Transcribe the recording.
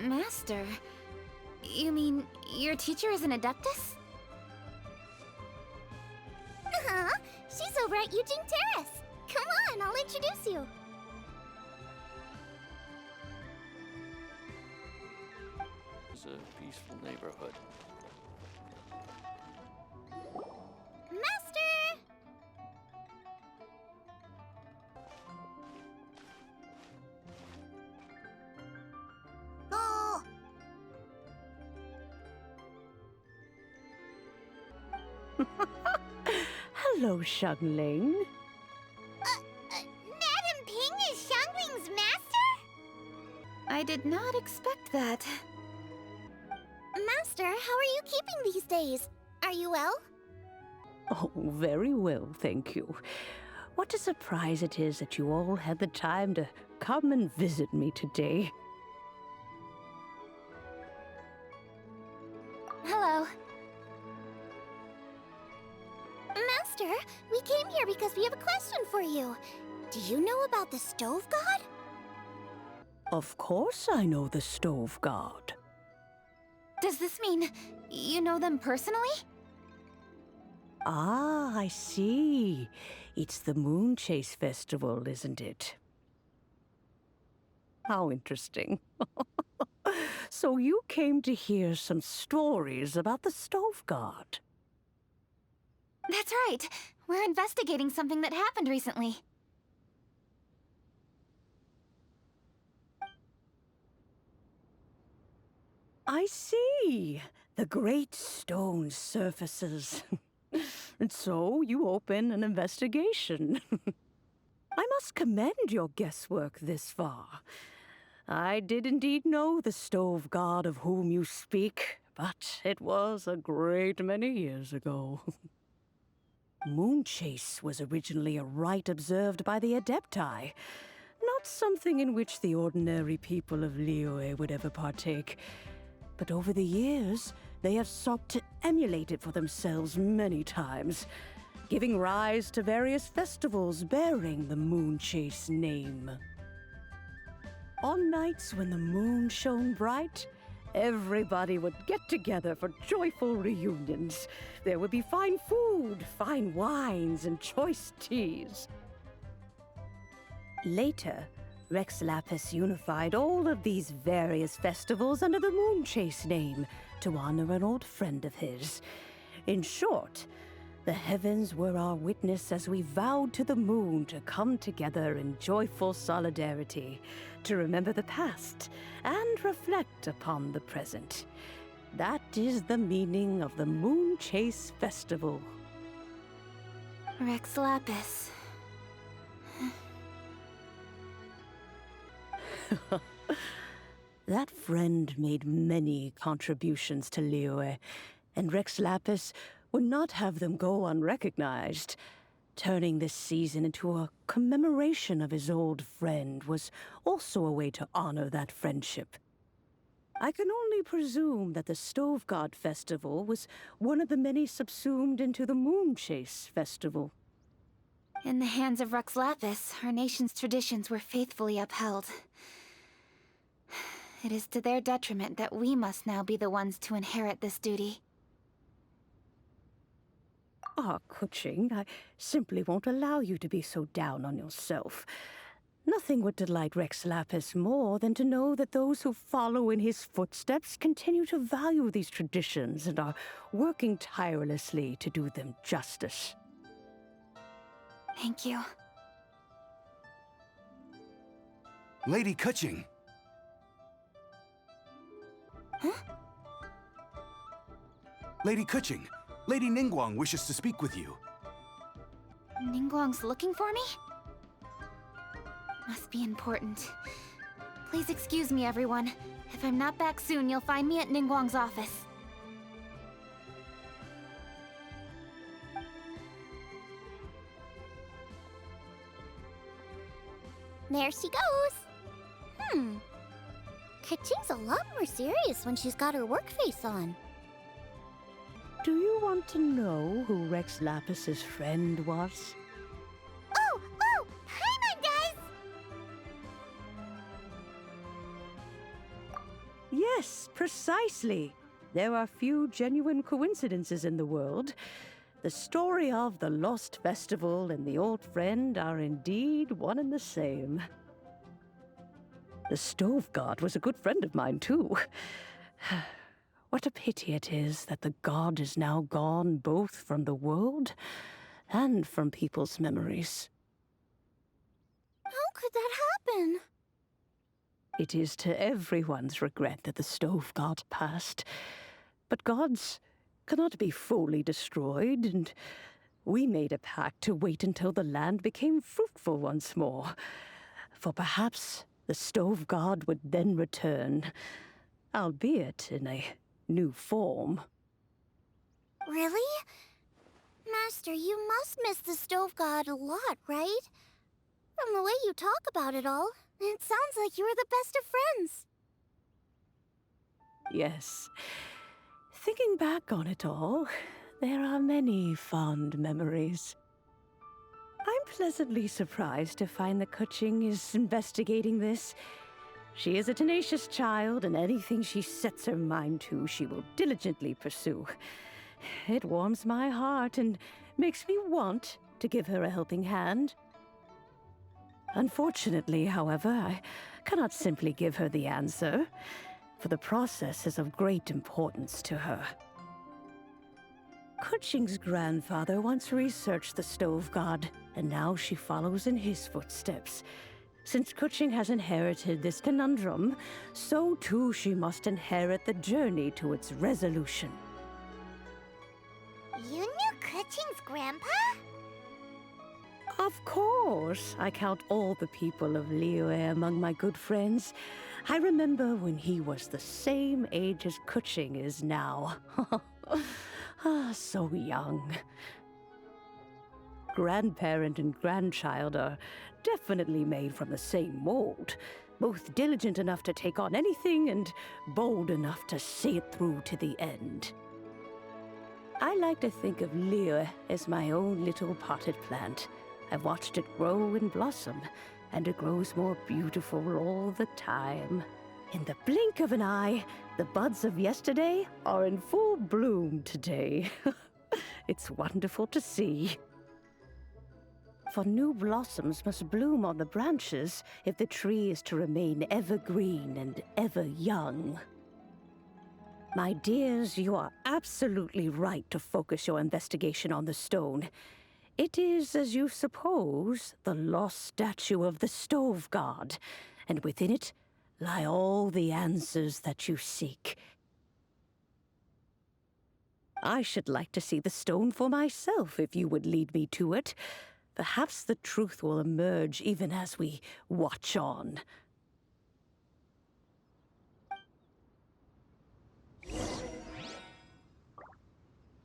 Master? You mean your teacher is an Adeptus? Uh-huh. She's over at Eugene Terrace. Come on, I'll introduce you. It's a peaceful neighborhood. Master! Oh! Hello, Xiangling. Madam Ping is Xiangling's master? I did not expect that. Master, how are you keeping these days? Are you well? Oh, very well, thank you. What a surprise it is that you all had the time to come and visit me today. Hello. Master, we came here because we have a question for you. Do you know about the Stove God? Of course I know the Stove God. Does this mean you know them personally? Ah, I see. It's the Moonchase festival, isn't it? How interesting. So you came to hear some stories about the Stove God. That's right. We're investigating something that happened recently. I see. The great stone surfaces. And so you open an investigation. I must commend your guesswork this far. I did indeed know the Stove God of whom you speak, but it was a great many years ago. Moonchase was originally a rite observed by the Adepti, not something in which the ordinary people of Liyue would ever partake. But over the years, they have sought to emulate it for themselves many times, giving rise to various festivals bearing the Moonchase name. On nights when the moon shone bright, everybody would get together for joyful reunions. There would be fine food, fine wines, and choice teas. Later, Rex Lapis unified all of these various festivals under the Moonchase name to honor an old friend of his. In short, the heavens were our witness as we vowed to the moon to come together in joyful solidarity, to remember the past and reflect upon the present. That is the meaning of the Moonchase Festival. Rex Lapis. That friend made many contributions to Liyue, and Rex Lapis would not have them go unrecognized. Turning this season into a commemoration of his old friend was also a way to honor that friendship. I can only presume that the Stove God Festival was one of the many subsumed into the Moonchase Festival. In the hands of Rex Lapis, our nation's traditions were faithfully upheld. It is to their detriment that we must now be the ones to inherit this duty. Ah, Kuching, I simply won't allow you to be so down on yourself. Nothing would delight Rex Lapis more than to know that those who follow in his footsteps continue to value these traditions and are working tirelessly to do them justice. Thank you. Lady Kuching! Huh? Lady Kuching, Lady Ningguang wishes to speak with you. Ningguang's looking for me? Must be important. Please excuse me, everyone. If I'm not back soon, you'll find me at Ningguang's office. There she goes. Kuching's a lot more serious when she's got her work face on. Do you want to know who Rex Lapis's friend was? Oh! Paimon does! Yes, precisely. There are few genuine coincidences in the world. The story of the Lost Festival and the old friend are indeed one and the same. The Stove God was a good friend of mine, too. What a pity it is that the god is now gone both from the world and from people's memories. How could that happen? It is to everyone's regret that the Stove God passed. But gods cannot be fully destroyed, and we made a pact to wait until the land became fruitful once more. For perhaps the Stove God would then return, albeit in a new form. Really? Master, you must miss the Stove God a lot, right? From the way you talk about it all, it sounds like you were the best of friends. Yes. Thinking back on it all, there are many fond memories. I'm pleasantly surprised to find that Kuching is investigating this. She is a tenacious child, and anything she sets her mind to, she will diligently pursue. It warms my heart and makes me want to give her a helping hand. Unfortunately, however, I cannot simply give her the answer, for the process is of great importance to her. Kuching's grandfather once researched the Stove God, and now she follows in his footsteps. Since Kuching has inherited this conundrum, so too she must inherit the journey to its resolution. You knew Kuching's grandpa? Of course, I count all the people of Liyue among my good friends. I remember when he was the same age as Kuching is now. So young. Grandparent and grandchild are definitely made from the same mold. Both diligent enough to take on anything and bold enough to see it through to the end. I like to think of Liyue as my own little potted plant. I've watched it grow and blossom, and it grows more beautiful all the time. In the blink of an eye, the buds of yesterday are in full bloom today. It's wonderful to see. For new blossoms must bloom on the branches if the tree is to remain evergreen and ever young. My dears, you are absolutely right to focus your investigation on the stone. It is, as you suppose, the lost statue of the Stove God, and within it lie all the answers that you seek. I should like to see the stone for myself if you would lead me to it. Perhaps the truth will emerge even as we watch on.